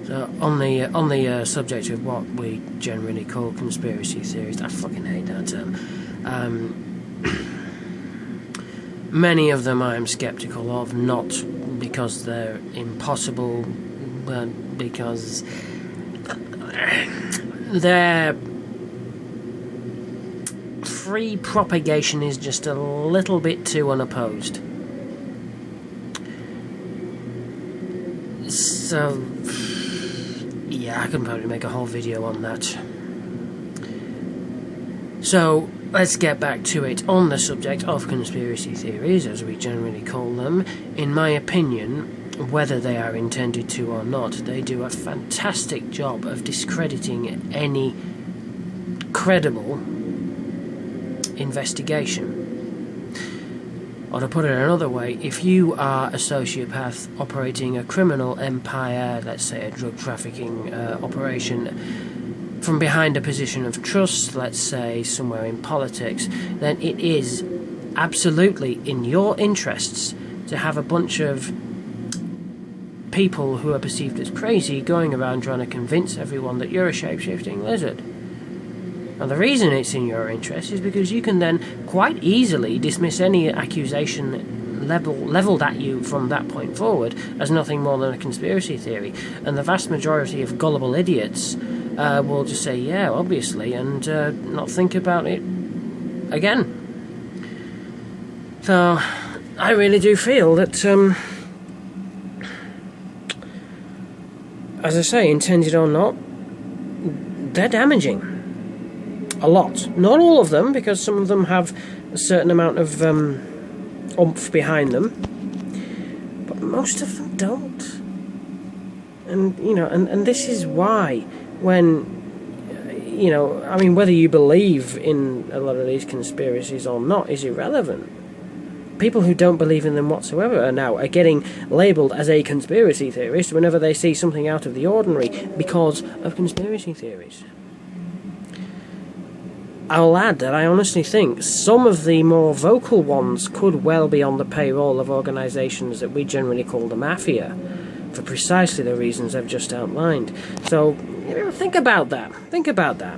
So on the subject of what we generally call conspiracy theories, I fucking hate that term. Many of them I am sceptical of, not because they're impossible, but because their free propagation is just a little bit too unopposed. So, yeah, I can probably make a whole video on that. So, let's get back to it. On the subject of conspiracy theories, as we generally call them, in my opinion, whether they are intended to or not, they do a fantastic job of discrediting any credible investigation. Or to put it another way, if you are a sociopath operating a criminal empire, let's say a drug trafficking operation, from behind a position of trust, let's say somewhere in politics, then it is absolutely in your interests to have a bunch of people who are perceived as crazy going around trying to convince everyone that you're a shape-shifting lizard. And the reason it's in your interest is because you can then quite easily dismiss any accusation levelled at you from that point forward as nothing more than a conspiracy theory. And the vast majority of gullible idiots will just say, yeah, obviously, and not think about it again. So, I really do feel that, as I say, intended or not, they're damaging. A lot. Not all of them, because some of them have a certain amount of oomph behind them, but most of them don't. And, you know, and this is why when, you know, I mean, whether you believe in a lot of these conspiracies or not is irrelevant. People who don't believe in them whatsoever are getting labelled as a conspiracy theorist whenever they see something out of the ordinary because of conspiracy theories. I'll add that I honestly think some of the more vocal ones could well be on the payroll of organisations that we generally call the mafia, for precisely the reasons I've just outlined. So, you know, think about that. Think about that.